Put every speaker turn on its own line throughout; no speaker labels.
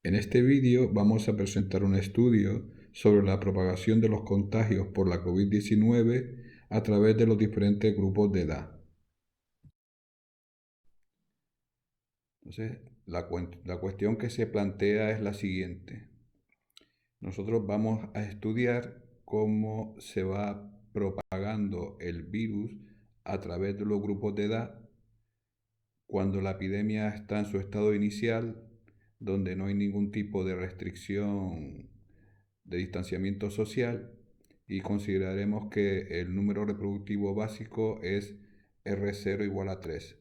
En este vídeo vamos a presentar un estudio sobre la propagación de los contagios por la COVID-19 a través de los diferentes grupos de edad. Entonces, la cuestión que se plantea es la siguiente. Nosotros vamos a estudiar cómo se va propagando el virus a través de los grupos de edad cuando la epidemia está en su estado inicial, donde no hay ningún tipo de restricción de distanciamiento social, y consideraremos que el número reproductivo básico es R0 igual a 3.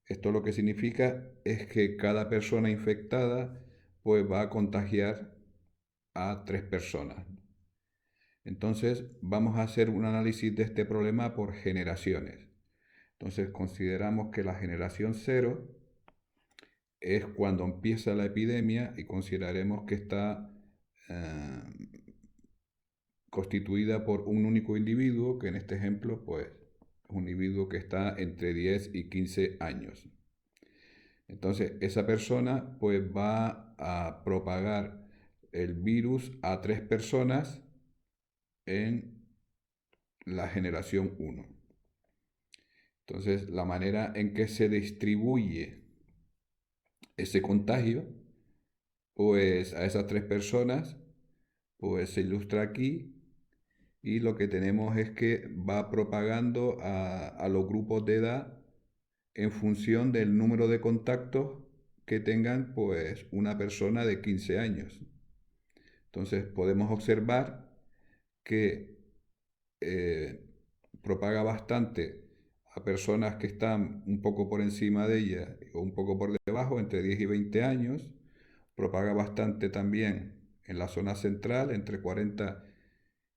Esto lo que significa es que cada persona infectada pues va a contagiar a 3 personas. Entonces vamos a hacer un análisis de este problema por generaciones. Entonces consideramos que la generación 0 es cuando empieza la epidemia y consideraremos que está eh, constituida por un único individuo, que en este ejemplo pues es un individuo que está entre 10 y 15 años. Entonces esa persona pues va a propagar el virus a 3 personas en la generación 1. Entonces la manera en que se distribuye ese contagio pues a esas 3 personas pues se ilustra aquí, y lo que tenemos es que va propagando a los grupos de edad en función del número de contactos que tengan pues una persona de 15 años. Entonces podemos observar que eh, propaga bastante a personas que están un poco por encima de ella o un poco por debajo, entre 10 y 20 años. Propaga bastante también en la zona central, entre 40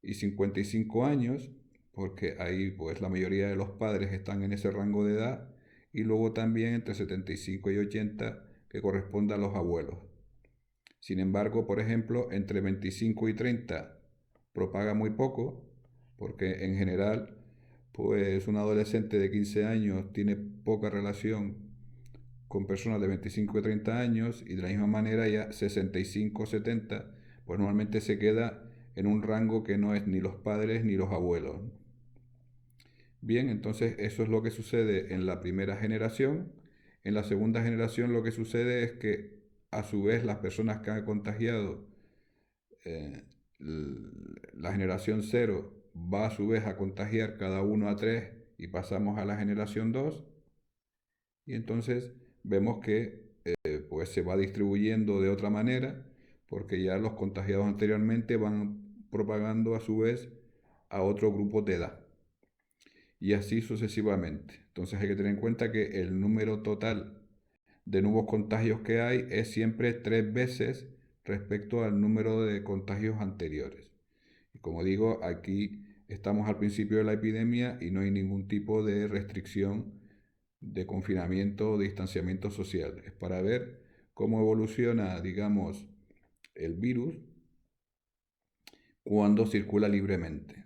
y 55 años, porque ahí pues la mayoría de los padres están en ese rango de edad, y luego también entre 75 y 80, que corresponde a los abuelos. Sin embargo, por ejemplo, entre 25 y 30 propaga muy poco, porque en general pues un adolescente de 15 años tiene poca relación con personas de 25 y 30 años, y de la misma manera ya 65 o 70 pues normalmente se queda en un rango que no es ni los padres ni los abuelos. Bien, entonces eso es lo que sucede en la primera generación. En la segunda generación lo que sucede es que a su vez las personas que han contagiado, eh, la generación 0 va a su vez a contagiar cada uno a 3, y pasamos a la generación 2, y entonces vemos que pues se va distribuyendo de otra manera, porque ya los contagiados anteriormente van propagando a su vez a otros grupos de edad, y así sucesivamente. Entonces hay que tener en cuenta que el número total de nuevos contagios que hay es siempre 3 veces respecto al número de contagios anteriores. Y como digo, aquí estamos al principio de la epidemia y no hay ningún tipo de restricción de confinamiento o distanciamiento social. Es para ver cómo evoluciona, digamos, el virus cuando circula libremente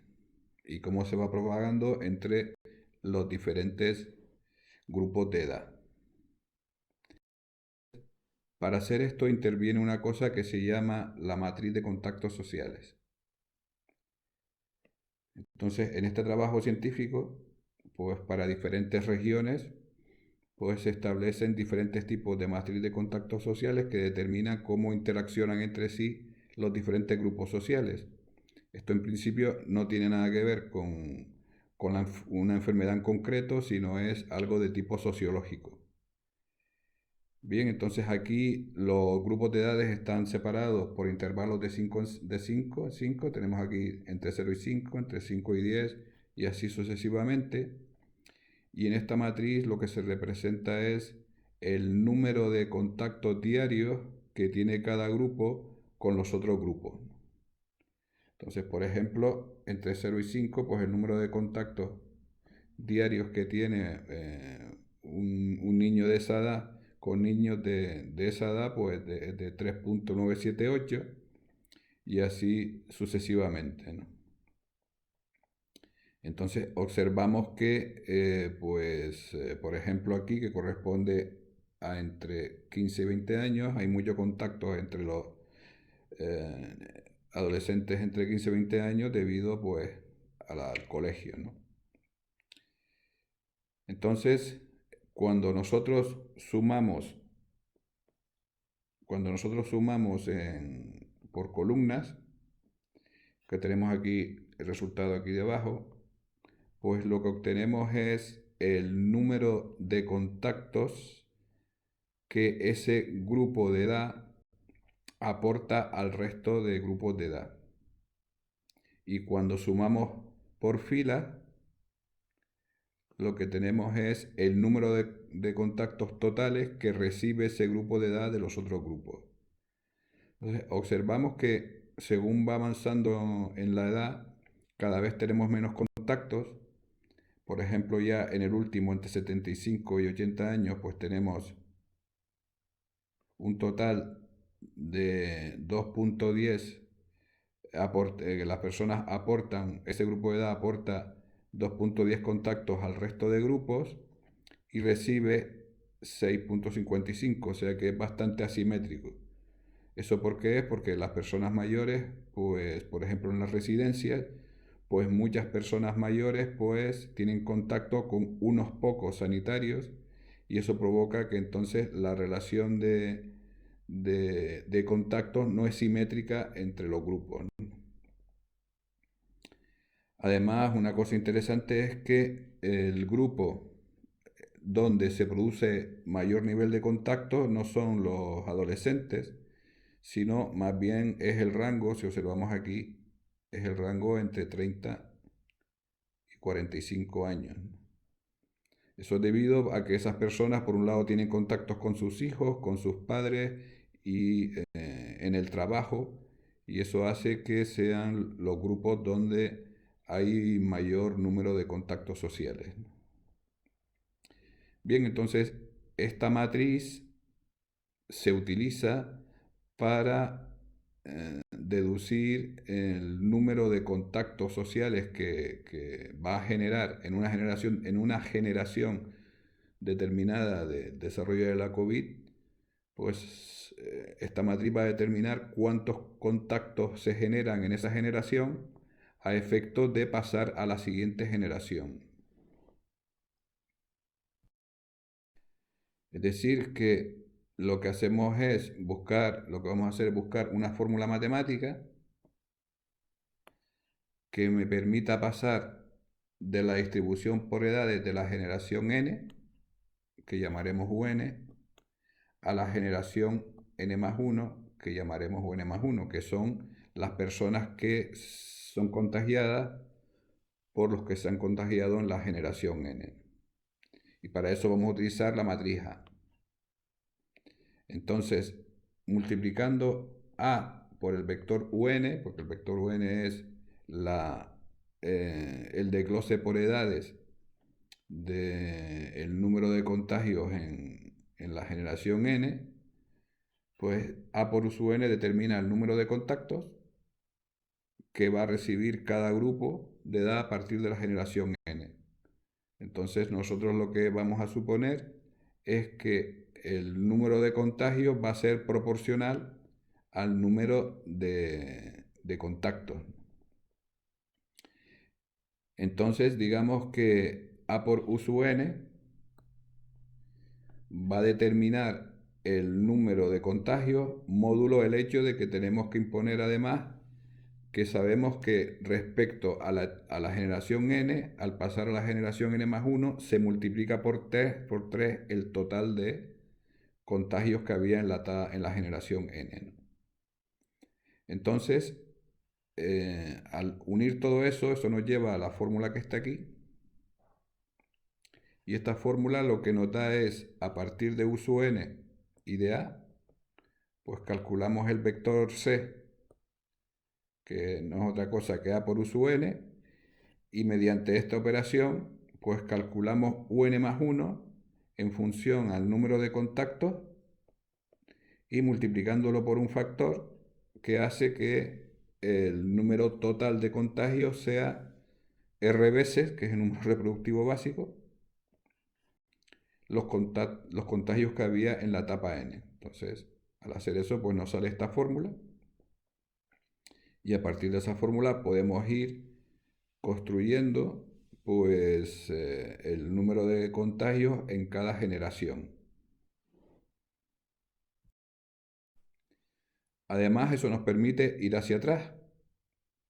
y cómo se va propagando entre los diferentes grupos de edad. Para hacer esto interviene una cosa que se llama la matriz de contactos sociales. Entonces, en este trabajo científico, pues para diferentes regiones, pues se establecen diferentes tipos de matriz de contactos sociales que determinan cómo interaccionan entre sí los diferentes grupos sociales. Esto en principio no tiene nada que ver con una enfermedad en concreto, sino es algo de tipo sociológico. Bien, entonces aquí los grupos de edades están separados por intervalos de 5. Tenemos aquí entre 0 y 5, entre 5 y 10, y así sucesivamente. Y en esta matriz lo que se representa es el número de contactos diarios que tiene cada grupo con los otros grupos. Entonces, por ejemplo, entre 0 y 5, pues el número de contactos diarios que tiene un niño de esa edad con niños de esa edad, pues de 3.978, y así sucesivamente, ¿no? Entonces observamos que, por ejemplo aquí, que corresponde a entre 15 y 20 años. Hay mucho contacto entre los adolescentes entre 15 y 20 años debido pues al colegio, ¿no? Entonces, cuando nosotros sumamos, por columnas, que tenemos aquí el resultado aquí debajo, pues lo que obtenemos es el número de contactos que ese grupo de edad aporta al resto de grupos de edad. Y cuando sumamos por fila, lo que tenemos es el número de contactos totales que recibe ese grupo de edad de los otros grupos. Entonces, observamos que según va avanzando en la edad, cada vez tenemos menos contactos. Por ejemplo, ya en el último, entre 75 y 80 años, pues tenemos un total de 2.10. Las personas aportan, ese grupo de edad aporta 2.10 contactos al resto de grupos y recibe 6.55, o sea que es bastante asimétrico. ¿Eso por qué es? Porque las personas mayores, pues, por ejemplo, en las residencias, pues muchas personas mayores, pues, tienen contacto con unos pocos sanitarios y eso provoca que entonces la relación de contactos no es simétrica entre los grupos, ¿no? Además, una cosa interesante es que el grupo donde se produce mayor nivel de contacto no son los adolescentes, sino más bien es el rango, si observamos aquí, es el rango entre 30 y 45 años. Eso es debido a que esas personas, por un lado, tienen contactos con sus hijos, con sus padres y en el trabajo, y eso hace que sean los grupos donde hay mayor número de contactos sociales. Bien, entonces esta matriz se utiliza para deducir el número de contactos sociales que va a generar en una generación determinada de desarrollo de la COVID, pues esta matriz va a determinar cuántos contactos se generan en esa generación a efecto de pasar a la siguiente generación. Es decir, que lo que hacemos es lo que vamos a hacer es buscar una fórmula matemática que me permita pasar de la distribución por edades de la generación n, que llamaremos UN, a la generación n más 1, que llamaremos un más 1, que son las personas que son contagiadas por los que se han contagiado en la generación n. Y para eso vamos a utilizar la matriz A. Entonces, multiplicando A por el vector UN, porque el vector UN es el desglose por edades del número de contagios en la generación N, pues A por UN determina el número de contactos que va a recibir cada grupo de edad a partir de la generación N. Entonces nosotros lo que vamos a suponer es que el número de contagios va a ser proporcional al número de contactos. Entonces digamos que A por U sub n va a determinar el número de contagios módulo el hecho de que tenemos que imponer además que sabemos que respecto a la generación n, al pasar a la generación n más 1, se multiplica por 3 el total de contagios que había en la generación n, ¿no? Entonces, al unir todo eso, eso nos lleva a la fórmula que está aquí. Y esta fórmula lo que nos da es, a partir de U sub n y de A, pues calculamos el vector C, que no es otra cosa que A por U sub n, y mediante esta operación, pues calculamos UN más 1 en función al número de contactos y multiplicándolo por un factor que hace que el número total de contagios sea R veces, que es el número reproductivo básico, los contagios que había en la etapa N. Entonces, al hacer eso, pues nos sale esta fórmula y a partir de esa fórmula podemos ir construyendo pues el número de contagios en cada generación. Además, eso nos permite ir hacia atrás.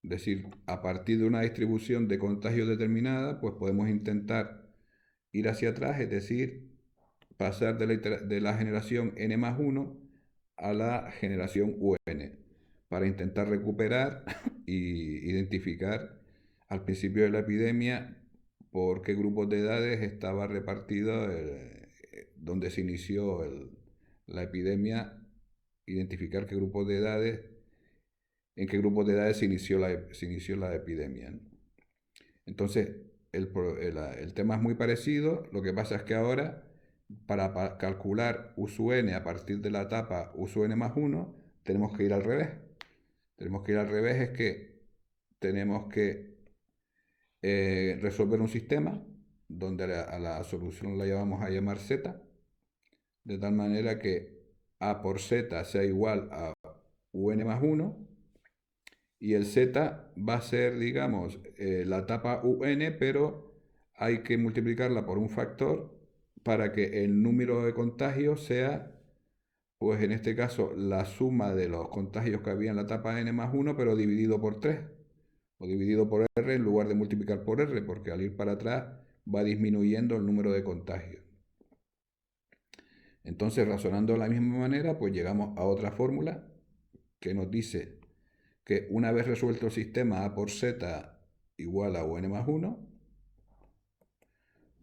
Es decir, a partir de una distribución de contagios determinada, pues podemos intentar ir hacia atrás, es decir, pasar de la generación n más 1 a la generación un, para intentar recuperar y identificar al principio de la epidemia por qué grupos de edades estaba repartido donde se inició la epidemia, identificar qué grupos de edades, en qué grupos de edades se inició la epidemia, ¿no? Entonces, el tema es muy parecido, lo que pasa es que ahora, para calcular U(n) a partir de la etapa U(n más 1, tenemos que ir al revés. Tenemos que ir al revés, es que tenemos que resolver un sistema donde a la solución la vamos a llamar Z, de tal manera que A por Z sea igual a UN más 1, y el Z va a ser, digamos, la etapa UN, pero hay que multiplicarla por un factor para que el número de contagios sea, pues en este caso, la suma de los contagios que había en la etapa N más 1, pero dividido por 3, o dividido por R en lugar de multiplicar por R, porque al ir para atrás va disminuyendo el número de contagios. Entonces, razonando de la misma manera, pues llegamos a otra fórmula que nos dice que una vez resuelto el sistema A por Z igual a UN más 1,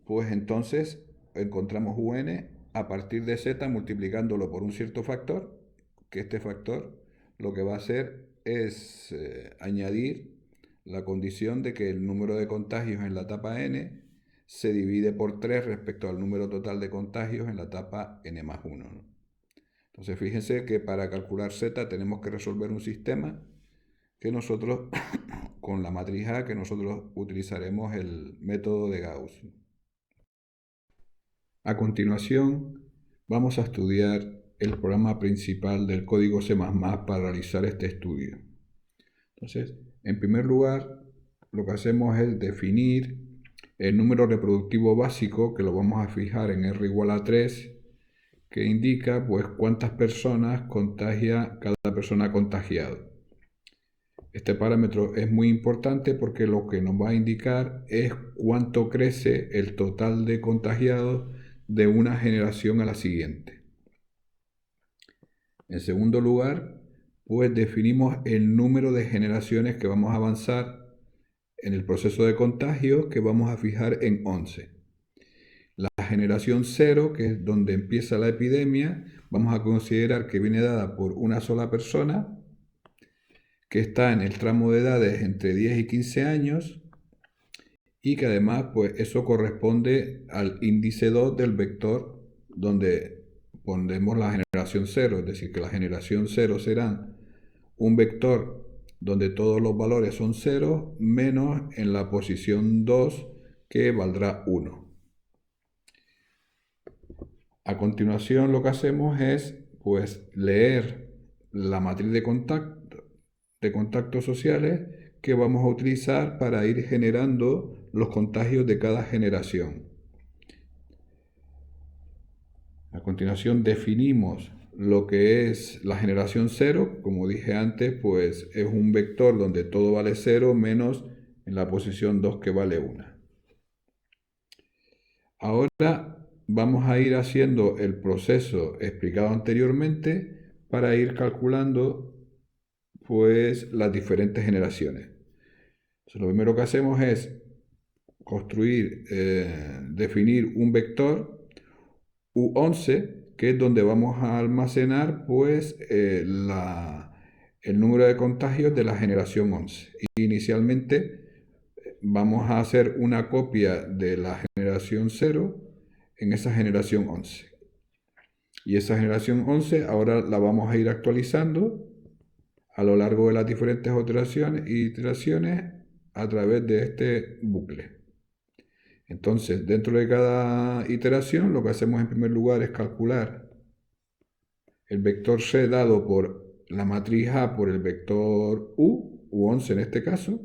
pues entonces encontramos UN a partir de Z multiplicándolo por un cierto factor, que este factor lo que va a hacer es añadir la condición de que el número de contagios en la etapa N se divide por 3 respecto al número total de contagios en la etapa N más 1, ¿no? Entonces fíjense que para calcular Z tenemos que resolver un sistema que nosotros, con la matriz A, que nosotros utilizaremos el método de Gauss. A continuación, vamos a estudiar el programa principal del código C++ para realizar este estudio. Entonces, en primer lugar, lo que hacemos es definir el número reproductivo básico, que lo vamos a fijar en R igual a 3, que indica pues cuántas personas contagia cada persona contagiado. Este parámetro es muy importante porque lo que nos va a indicar es cuánto crece el total de contagiados de una generación a la siguiente. En segundo lugar, pues definimos el número de generaciones que vamos a avanzar en el proceso de contagio, que vamos a fijar en 11. La generación 0, que es donde empieza la epidemia, vamos a considerar que viene dada por una sola persona, que está en el tramo de edades entre 10 y 15 años, y que además pues eso corresponde al índice 2 del vector donde pondremos la generación 0, es decir, que la generación 0 será un vector donde todos los valores son 0 menos en la posición 2 que valdrá 1. A continuación lo que hacemos es pues leer la matriz de contactos sociales que vamos a utilizar para ir generando los contagios de cada generación. A continuación definimos lo que es la generación 0, como dije antes, pues es un vector donde todo vale 0 menos en la posición 2 que vale 1. Ahora vamos a ir haciendo el proceso explicado anteriormente para ir calculando pues las diferentes generaciones. Entonces, lo primero que hacemos es definir un vector U11, que es donde vamos a almacenar pues el número de contagios de la generación 11. Inicialmente vamos a hacer una copia de la generación 0 en esa generación 11. Y esa generación 11 ahora la vamos a ir actualizando a lo largo de las diferentes iteraciones a través de este bucle. Entonces, dentro de cada iteración, lo que hacemos en primer lugar es calcular el vector C dado por la matriz A por el vector U11 en este caso.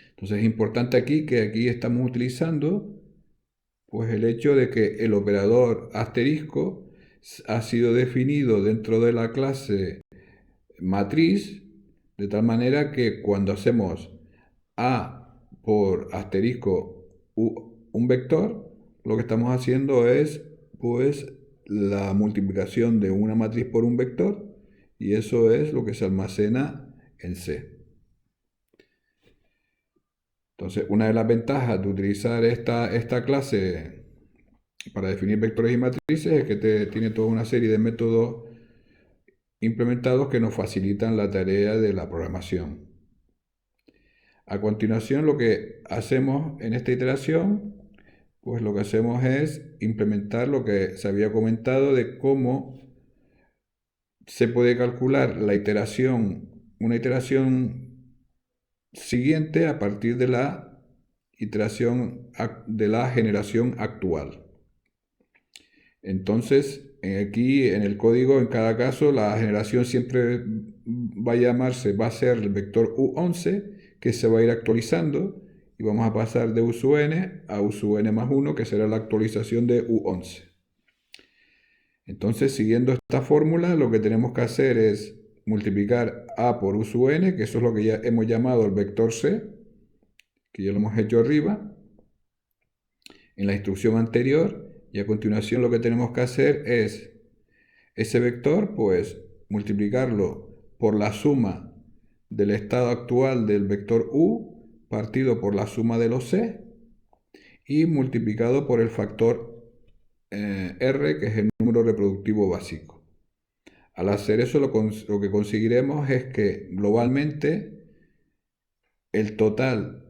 Entonces es importante aquí que aquí estamos utilizando pues el hecho de que el operador asterisco ha sido definido dentro de la clase matriz, de tal manera que cuando hacemos A por asterisco un vector, lo que estamos haciendo es pues la multiplicación de una matriz por un vector, y eso es lo que se almacena en C. Entonces, una de las ventajas de utilizar esta clase para definir vectores y matrices es que tiene toda una serie de métodos implementados que nos facilitan la tarea de la programación. A continuación, lo que hacemos en esta iteración, pues lo que hacemos es implementar lo que se había comentado de cómo se puede calcular una iteración siguiente a partir de la iteración de la generación actual. Entonces, aquí en el código, en cada caso, la generación siempre va a ser el vector U11, que se va a ir actualizando, y vamos a pasar de U sub n a U sub n más 1, que será la actualización de U11. Entonces, siguiendo esta fórmula, lo que tenemos que hacer es multiplicar A por U sub n, que eso es lo que ya hemos llamado el vector C, que ya lo hemos hecho arriba, en la instrucción anterior, y a continuación lo que tenemos que hacer es ese vector, pues multiplicarlo por la suma del estado actual del vector U partido por la suma de los C y multiplicado por el factor R, que es el número reproductivo básico. Al hacer eso, lo que conseguiremos es que globalmente el total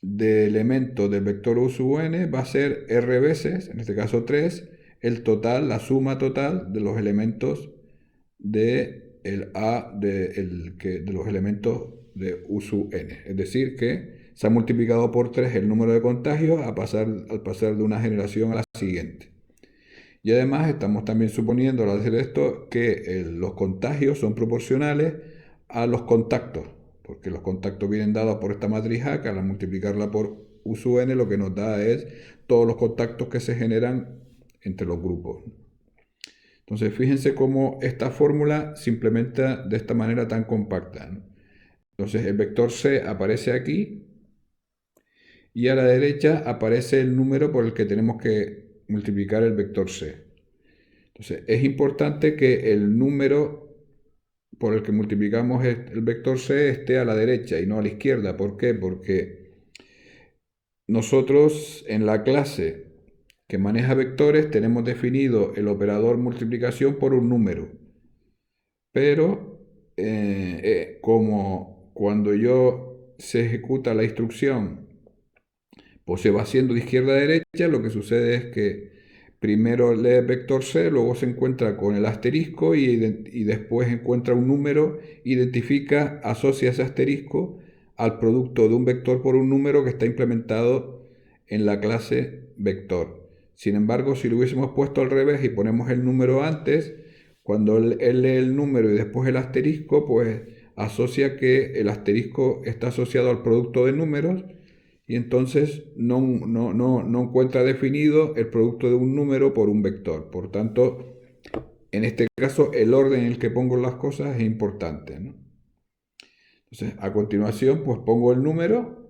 de elementos del vector U sub n va a ser R veces, en este caso 3, la suma total de los elementos de los elementos de U sub n. Es decir, que se ha multiplicado por 3 el número de contagios al pasar de una generación a la siguiente. Y además estamos también suponiendo al hacer esto que los contagios son proporcionales a los contactos, porque los contactos vienen dados por esta matriz A, que al multiplicarla por U sub n lo que nos da es todos los contactos que se generan entre los grupos. Entonces fíjense cómo esta fórmula se implementa de esta manera tan compacta, ¿no? Entonces el vector C aparece aquí y a la derecha aparece el número por el que tenemos que multiplicar el vector C. Entonces es importante que el número por el que multiplicamos el vector C esté a la derecha y no a la izquierda. ¿Por qué? Porque nosotros en la clase que maneja vectores tenemos definido el operador multiplicación por un número. Pero como cuando se ejecuta la instrucción, pues se va haciendo de izquierda a derecha, lo que sucede es que primero lee el vector C, luego se encuentra con el asterisco y después encuentra un número, asocia ese asterisco al producto de un vector por un número que está implementado en la clase vector. Sin embargo, si lo hubiésemos puesto al revés y ponemos el número antes, cuando él lee el número y después el asterisco, pues asocia que el asterisco está asociado al producto de números y entonces no encuentra definido el producto de un número por un vector. Por tanto, en este caso, el orden en el que pongo las cosas es importante, ¿no? Entonces, a continuación, pues pongo el número,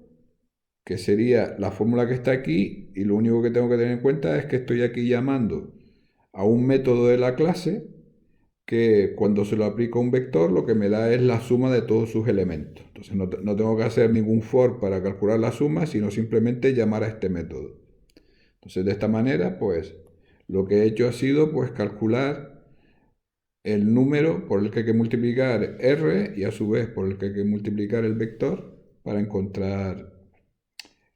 que sería la fórmula que está aquí, y lo único que tengo que tener en cuenta es que estoy aquí llamando a un método de la clase que cuando se lo aplico a un vector lo que me da es la suma de todos sus elementos. Entonces no tengo que hacer ningún for para calcular la suma, sino simplemente llamar a este método. Entonces de esta manera, pues lo que he hecho ha sido pues calcular el número por el que hay que multiplicar R y a su vez por el que hay que multiplicar el vector para encontrar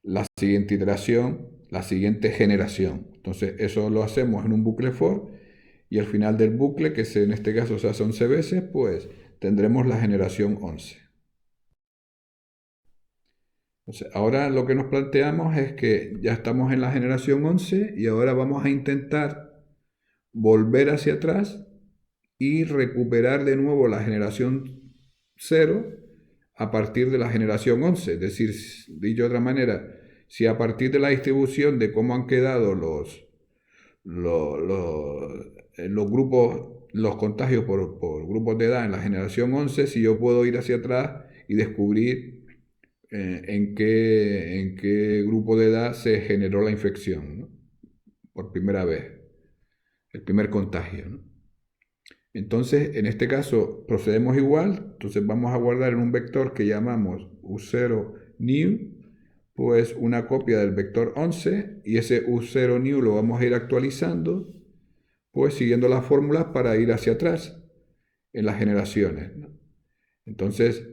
la siguiente iteración, la siguiente generación. Entonces eso lo hacemos en un bucle for y al final del bucle, que en este caso se hace 11 veces, pues tendremos la generación 11. Entonces, ahora lo que nos planteamos es que ya estamos en la generación 11 y ahora vamos a intentar volver hacia atrás y recuperar de nuevo la generación 0 a partir de la generación 11. Es decir, dicho de otra manera, si a partir de la distribución de cómo han quedado los grupos, los contagios por grupos de edad en la generación 11, si yo puedo ir hacia atrás y descubrir en qué grupo de edad se generó la infección, ¿no? Por primera vez, el primer contagio, ¿no? Entonces, en este caso, procedemos igual. Entonces, vamos a guardar en un vector que llamamos u0 new, pues una copia del vector 11, y ese u0 new lo vamos a ir actualizando, pues siguiendo las fórmulas para ir hacia atrás en las generaciones, ¿no? Entonces,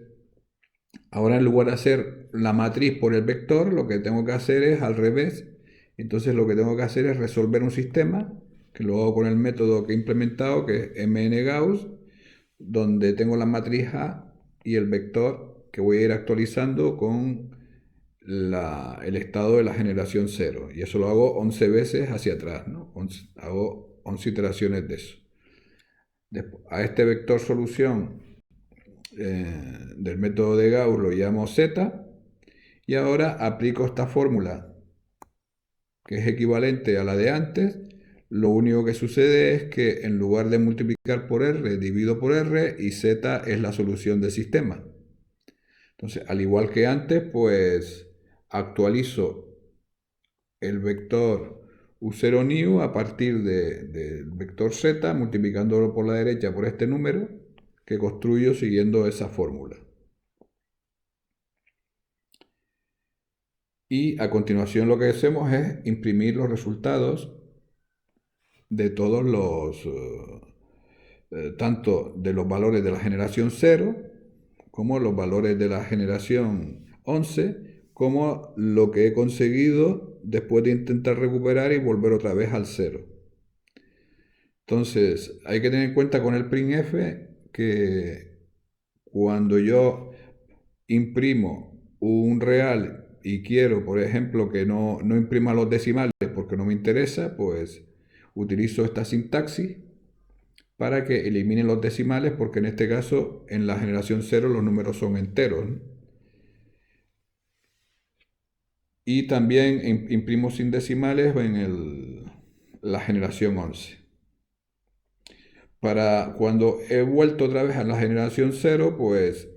ahora en lugar de hacer la matriz por el vector, lo que tengo que hacer es al revés. Entonces, lo que tengo que hacer es resolver un sistema, que lo hago con el método que he implementado, que es mngauss, donde tengo la matriz A y el vector que voy a ir actualizando con el estado de la generación 0. Y eso lo hago 11 veces hacia atrás, ¿no? Hago 11 iteraciones de eso. Después, a este vector solución del método de Gauss lo llamo Z. Y ahora aplico esta fórmula que es equivalente a la de antes. Lo único que sucede es que en lugar de multiplicar por R, divido por R y Z es la solución del sistema. Entonces, al igual que antes, pues actualizo el vector u0 new a partir del vector Z, multiplicándolo por la derecha por este número que construyo siguiendo esa fórmula. Y a continuación lo que hacemos es imprimir los resultados de todos tanto de los valores de la generación 0 como los valores de la generación 11, como lo que he conseguido después de intentar recuperar y volver otra vez al 0. Entonces, hay que tener en cuenta con el printf que cuando yo imprimo un real y quiero, por ejemplo, que no imprima los decimales porque no me interesa, pues utilizo esta sintaxis para que eliminen los decimales, porque en este caso, en la generación 0, los números son enteros, ¿no? Y también imprimo sin decimales en la generación 11. Para cuando he vuelto otra vez a la generación 0, pues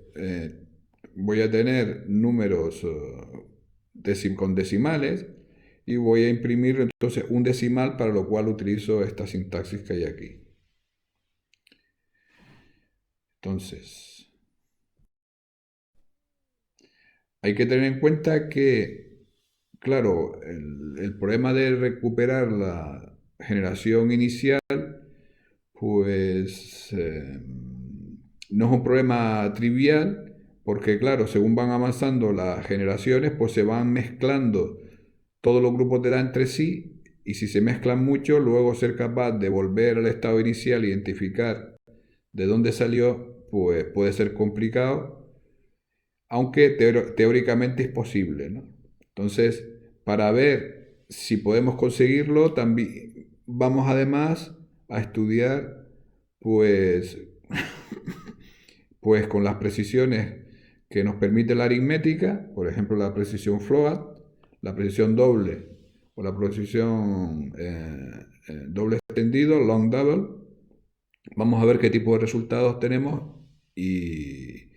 voy a tener números con decimales y voy a imprimir entonces un decimal, para lo cual utilizo esta sintaxis que hay aquí. Entonces, hay que tener en cuenta que, claro, el problema de recuperar la generación inicial, pues no es un problema trivial, porque claro, según van avanzando las generaciones, pues se van mezclando todos los grupos de edad entre sí, y si se mezclan mucho, luego ser capaz de volver al estado inicial, identificar de dónde salió, pues puede ser complicado, aunque teóricamente es posible, ¿no? Entonces, para ver si podemos conseguirlo, también vamos además a estudiar, pues, pues con las precisiones que nos permite la aritmética, por ejemplo, la precisión float, la precisión doble o la precisión doble extendido, long double. Vamos a ver qué tipo de resultados tenemos y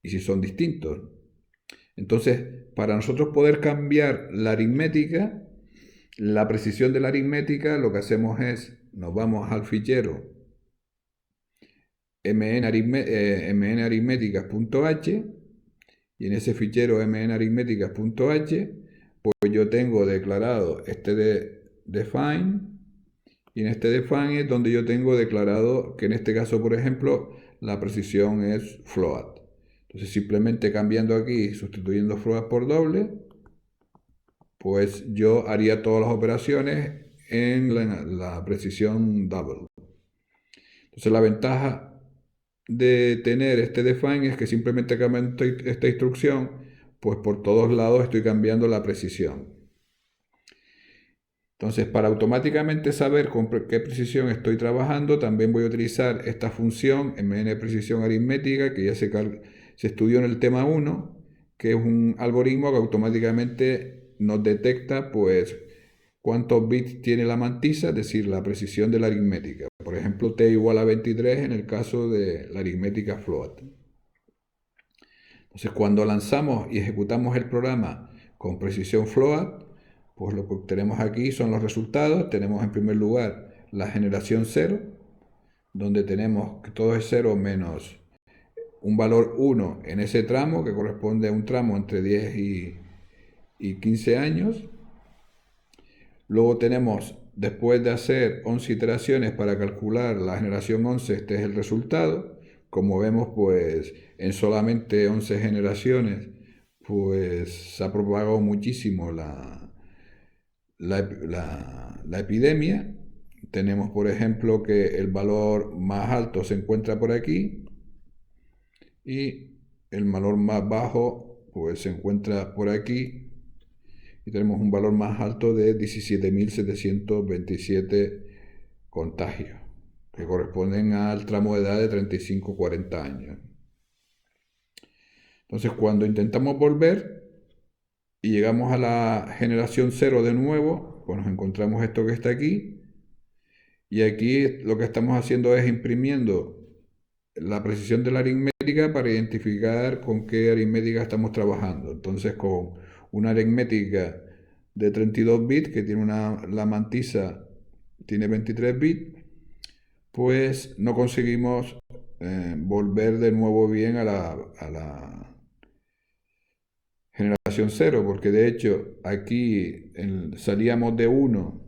si son distintos. Entonces, para nosotros poder cambiar la aritmética, la precisión de la aritmética, lo que hacemos es, nos vamos al fichero mnaritméticas.h, y en ese fichero mnaritméticas.h, pues yo tengo declarado este de define, y en este define es donde yo tengo declarado que en este caso, por ejemplo, la precisión es float. Entonces, simplemente cambiando aquí, sustituyendo float por doble, pues yo haría todas las operaciones en la precisión double. Entonces, la ventaja de tener este define es que simplemente cambiando esta instrucción, pues por todos lados estoy cambiando la precisión. Entonces, para automáticamente saber con qué precisión estoy trabajando, también voy a utilizar esta función MN precisión aritmética que ya se estudió en el tema 1, que es un algoritmo que automáticamente nos detecta pues cuántos bits tiene la mantisa, es decir, la precisión de la aritmética. Por ejemplo, t igual a 23 en el caso de la aritmética float. Entonces, cuando lanzamos y ejecutamos el programa con precisión float, pues lo que tenemos aquí son los resultados. Tenemos en primer lugar la generación 0, donde tenemos que todo es 0 menos un valor 1 en ese tramo, que corresponde a un tramo entre 10 y 15 años. Luego tenemos, después de hacer 11 iteraciones para calcular la generación 11, este es el resultado. Como vemos, pues en solamente 11 generaciones, pues se ha propagado muchísimo la epidemia. Tenemos, por ejemplo, que el valor más alto se encuentra por aquí y el valor más bajo, pues se encuentra por aquí. Y tenemos un valor más alto de 17.727 contagios, que corresponden al tramo de edad de 35-40 años. Entonces, cuando intentamos volver y llegamos a la generación 0 de nuevo, pues nos encontramos esto que está aquí. Y aquí lo que estamos haciendo es imprimiendo la precisión de la aritmética para identificar con qué aritmética estamos trabajando. Entonces, con una aritmética de 32 bits, que tiene la mantisa tiene 23 bits, pues no conseguimos volver de nuevo bien a la generación 0, porque de hecho aquí salíamos de 1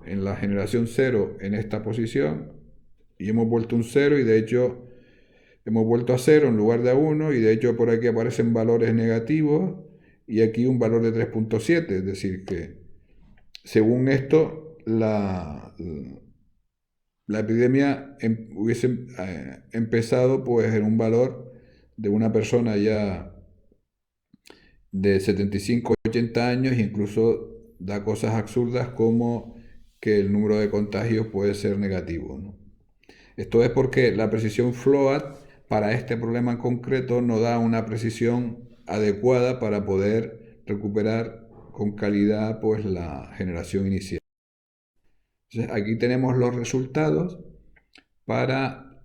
en la generación 0 en esta posición y hemos vuelto un 0 y de hecho hemos vuelto a 0 en lugar de a 1 y de hecho por aquí aparecen valores negativos y aquí un valor de 3.7, es decir que según esto la epidemia hubiese empezado pues en un valor de una persona ya de 75-80 años e incluso da cosas absurdas como que el número de contagios puede ser negativo, ¿no? Esto es porque la precisión float para este problema en concreto no da una precisión adecuada para poder recuperar con calidad pues la generación inicial. Entonces, aquí tenemos los resultados para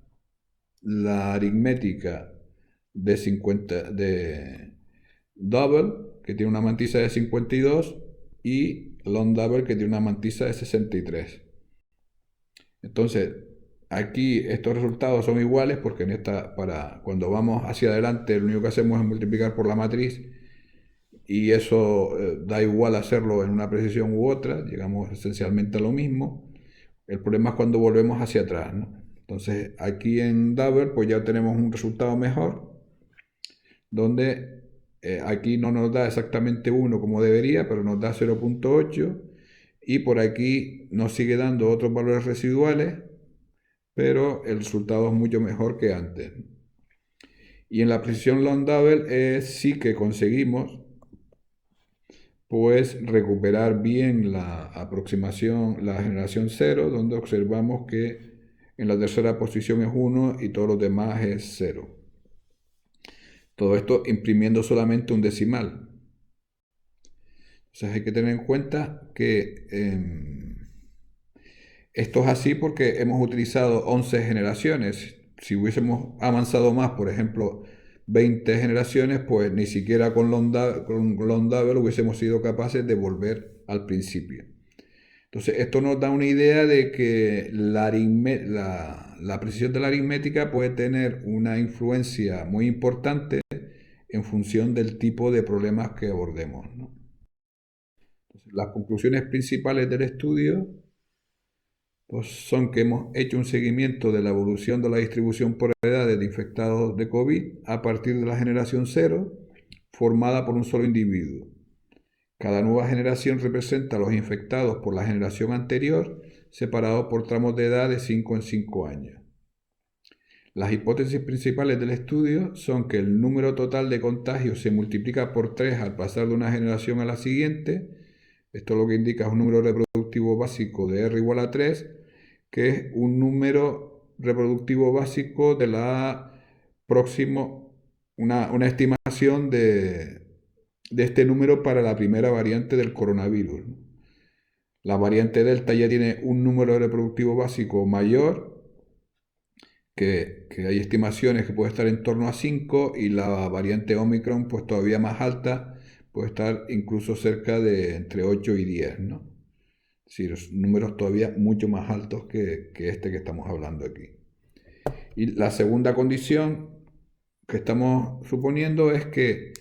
la aritmética de double, que tiene una mantisa de 52, y long double, que tiene una mantisa de 63. Entonces, aquí estos resultados son iguales porque cuando vamos hacia adelante, lo único que hacemos es multiplicar por la matriz y eso da igual hacerlo en una precisión u otra, llegamos esencialmente a lo mismo. El problema es cuando volvemos hacia atrás, ¿no? Entonces, aquí en double, pues ya tenemos un resultado mejor, donde aquí no nos da exactamente 1 como debería, pero nos da 0.8 y por aquí nos sigue dando otros valores residuales, pero el resultado es mucho mejor que antes. Y en la precisión long double sí que conseguimos pues recuperar bien la aproximación, la generación 0, donde observamos que en la tercera posición es 1 y todos los demás es 0. Todo esto imprimiendo solamente un decimal. Entonces hay que tener en cuenta que esto es así porque hemos utilizado 11 generaciones. Si hubiésemos avanzado más, por ejemplo, 20 generaciones, pues ni siquiera con long double hubiésemos sido capaces de volver al principio. Entonces, esto nos da una idea de que la precisión de la aritmética puede tener una influencia muy importante en función del tipo de problemas que abordemos, ¿no? Entonces, las conclusiones principales del estudio pues, son que hemos hecho un seguimiento de la evolución de la distribución por edades de infectados de COVID a partir de la generación 0, formada por un solo individuo. Cada nueva generación representa a los infectados por la generación anterior, separados por tramos de edad de 5 en 5 años. Las hipótesis principales del estudio son que el número total de contagios se multiplica por 3 al pasar de una generación a la siguiente. Esto lo que indica es un número reproductivo básico de R igual a 3, que es un número reproductivo básico de la próximo, una estimación de este número para la primera variante del coronavirus. La variante Delta ya tiene un número reproductivo básico mayor, que hay estimaciones que puede estar en torno a 5, y la variante Omicron pues todavía más alta, puede estar incluso cerca de entre 8 y 10, ¿no? Es decir, números todavía mucho más altos que este que estamos hablando aquí. Y la segunda condición que estamos suponiendo es que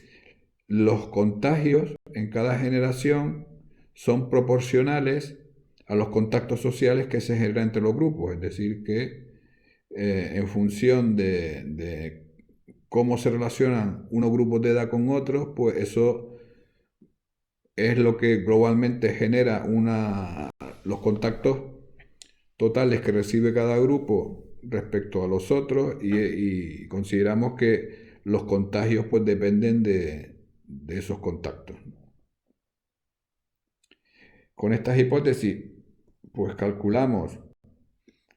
los contagios en cada generación son proporcionales a los contactos sociales que se generan entre los grupos, es decir, que en función de cómo se relacionan unos grupos de edad con otros, pues eso es lo que globalmente genera los contactos totales que recibe cada grupo respecto a los otros, y consideramos que los contagios pues dependen de esos contactos. Con estas hipótesis pues calculamos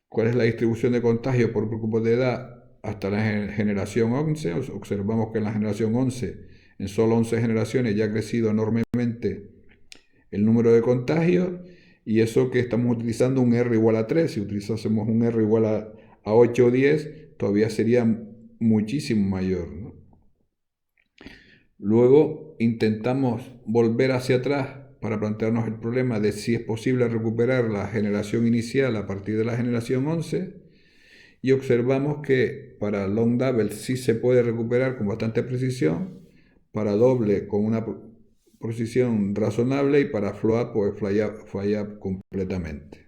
cuál es la distribución de contagios por grupos de edad hasta la generación 11. Observamos que en la generación 11, en solo 11 generaciones, ya ha crecido enormemente el número de contagios, y eso que estamos utilizando un R igual a 3. Si utilizásemos un R igual a 8 o 10, todavía sería muchísimo mayor, ¿no? Luego intentamos volver hacia atrás para plantearnos el problema de si es posible recuperar la generación inicial a partir de la generación 11, y observamos que para long double sí se puede recuperar con bastante precisión, para doble con una precisión razonable, y para float pues falla completamente.